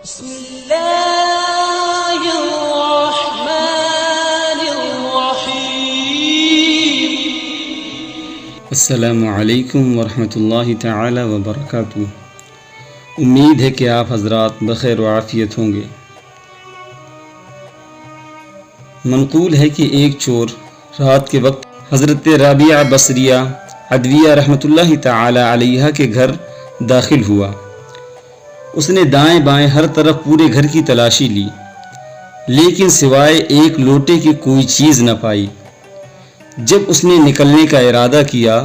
بسم اللہ الرحمن الرحیم۔ السلام علیکم ورحمۃ اللہ تعالی وبرکاتہ۔ امید ہے کہ آپ حضرات بخیر و عافیت ہوں گے۔ منقول ہے کہ ایک چور رات کے وقت حضرت رابعہ بصریہ عدویہ رحمۃ اللہ تعالی علیہا کے گھر داخل ہوا۔ اس نے دائیں بائیں ہر طرف پورے گھر کی تلاشی لی، لیکن سوائے ایک لوٹے کی کوئی چیز نہ پائی۔ جب اس نے نکلنے کا ارادہ کیا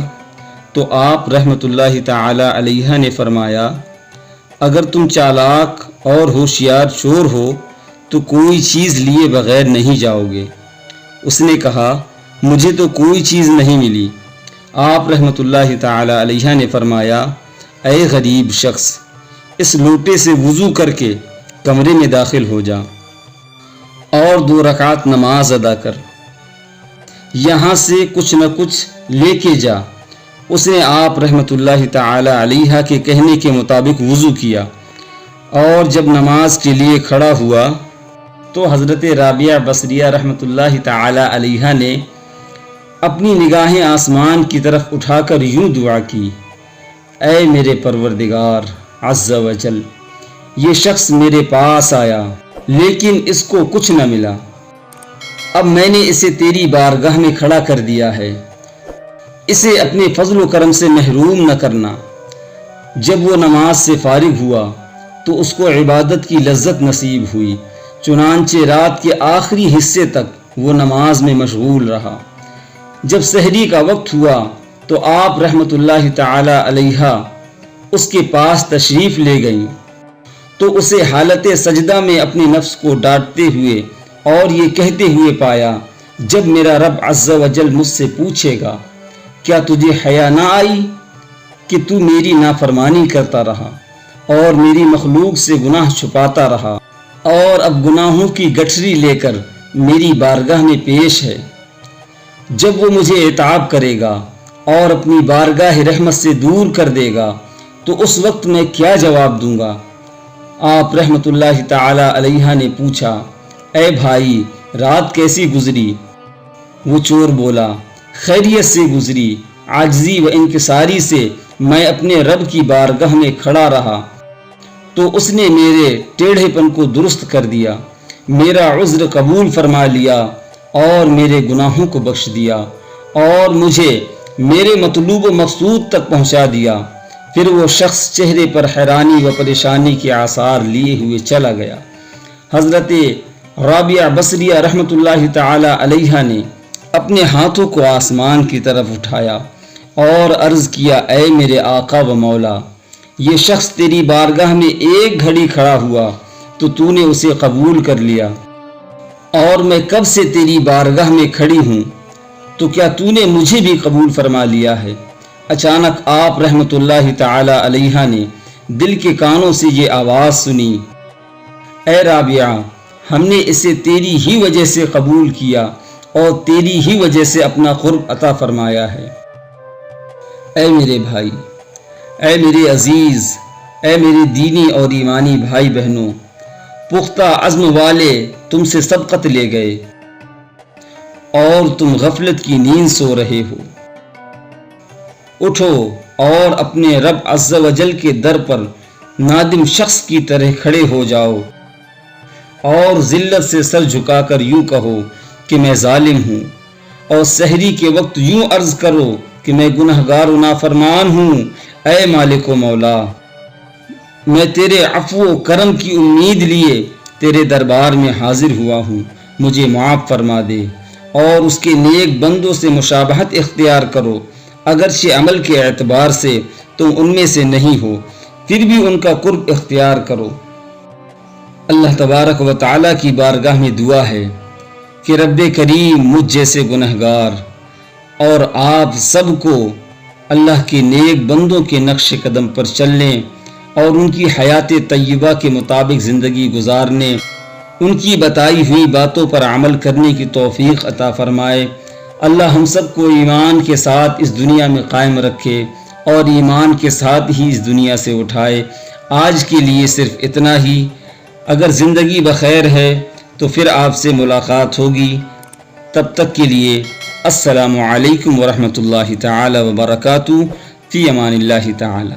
تو آپ رحمۃ اللہ تعالی علیہ نے فرمایا، اگر تم چالاک اور ہوشیار چور ہو تو کوئی چیز لیے بغیر نہیں جاؤ گے۔ اس نے کہا، مجھے تو کوئی چیز نہیں ملی۔ آپ رحمۃ اللہ تعالی علیہ نے فرمایا، اے غریب شخص، اس لوٹے سے وضو کر کے کمرے میں داخل ہو جا اور 2 رکعت نماز ادا کر، یہاں سے کچھ نہ کچھ لے کے جا۔ اس نے آپ رحمۃ اللہ تعالی علیہ کے کہنے کے مطابق وضو کیا، اور جب نماز کے لیے کھڑا ہوا تو حضرت رابعہ بصریہ رحمۃ اللہ تعالی علیہ نے اپنی نگاہیں آسمان کی طرف اٹھا کر یوں دعا کی، اے میرے پروردگار عز و جل، یہ شخص میرے پاس آیا لیکن اس کو کچھ نہ ملا، اب میں نے اسے تیری بارگاہ میں کھڑا کر دیا ہے، اسے اپنے فضل و کرم سے محروم نہ کرنا۔ جب وہ نماز سے فارغ ہوا تو اس کو عبادت کی لذت نصیب ہوئی، چنانچہ رات کے آخری حصے تک وہ نماز میں مشغول رہا۔ جب سحری کا وقت ہوا تو آپ رحمۃ اللہ تعالی علیہ اس کے پاس تشریف لے گئیں تو اسے حالت سجدہ میں اپنے نفس کو ڈانٹتے ہوئے اور یہ کہتے ہوئے پایا، جب میرا رب عز و جل مجھ سے پوچھے گا، کیا تجھے حیا نہ آئی کہ تو میری نافرمانی کرتا رہا اور میری مخلوق سے گناہ چھپاتا رہا، اور اب گناہوں کی گٹھری لے کر میری بارگاہ میں پیش ہے۔ جب وہ مجھے عتاب کرے گا اور اپنی بارگاہ رحمت سے دور کر دے گا تو اس وقت میں کیا جواب دوں گا؟ آپ رحمۃ اللہ تعالی علیہ نے پوچھا، اے بھائی، رات کیسی گزری؟ وہ چور بولا، خیریت سے گزری، عاجزی و انکساری سے میں اپنے رب کی بارگاہ میں کھڑا رہا تو اس نے میرے ٹیڑھے پن کو درست کر دیا، میرا عذر قبول فرما لیا اور میرے گناہوں کو بخش دیا اور مجھے میرے مطلوب و مقصود تک پہنچا دیا۔ پھر وہ شخص چہرے پر حیرانی و پریشانی کے آثار لیے ہوئے چلا گیا۔ حضرت رابعہ بصریہ رحمۃ اللہ تعالی علیہ نے اپنے ہاتھوں کو آسمان کی طرف اٹھایا اور عرض کیا، اے میرے آقا و مولا، یہ شخص تیری بارگاہ میں ایک گھڑی کھڑا ہوا تو تو نے اسے قبول کر لیا، اور میں کب سے تیری بارگاہ میں کھڑی ہوں تو کیا تو نے مجھے بھی قبول فرما لیا ہے؟ اچانک آپ رحمۃ اللہ تعالی علیہ نے دل کے کانوں سے یہ آواز سنی، اے رابعہ، ہم نے اسے تیری ہی وجہ سے قبول کیا اور تیری ہی وجہ سے اپنا قرب عطا فرمایا ہے۔ اے میرے بھائی، اے میرے عزیز، اے میرے دینی اور ایمانی بھائی بہنوں، پختہ عزم والے تم سے سبقت لے گئے اور تم غفلت کی نیند سو رہے ہو۔ اٹھو اور اپنے رب عز و جل کے در پر نادم شخص کی طرح کھڑے ہو جاؤ اور ذلت سے سر جھکا کر یوں کہو کہ میں ظالم ہوں، اور سحری کے وقت یوں عرض کرو کہ میں گنہگار و نافرمان ہوں۔ اے مالک و مولا، میں تیرے عفو و کرم کی امید لیے تیرے دربار میں حاضر ہوا ہوں، مجھے معاف فرما دے اور اس کے نیک بندوں سے مشابہت اختیار کرو، اگرچہ عمل کے اعتبار سے تم ان میں سے نہیں ہو، پھر بھی ان کا قرب اختیار کرو۔ اللہ تبارک و تعالیٰ کی بارگاہ میں دعا ہے کہ رب کریم مجھ جیسے گنہگار اور آپ سب کو اللہ کے نیک بندوں کے نقش قدم پر چلنے اور ان کی حیات طیبہ کے مطابق زندگی گزارنے، ان کی بتائی ہوئی باتوں پر عمل کرنے کی توفیق عطا فرمائے۔ اللہ ہم سب کو ایمان کے ساتھ اس دنیا میں قائم رکھے اور ایمان کے ساتھ ہی اس دنیا سے اٹھائے۔ آج کے لیے صرف اتنا ہی۔ اگر زندگی بخیر ہے تو پھر آپ سے ملاقات ہوگی. تب تک کے لیے السلام علیکم ورحمۃ اللہ تعالی وبرکاتہ. فی امان اللہ تعالی.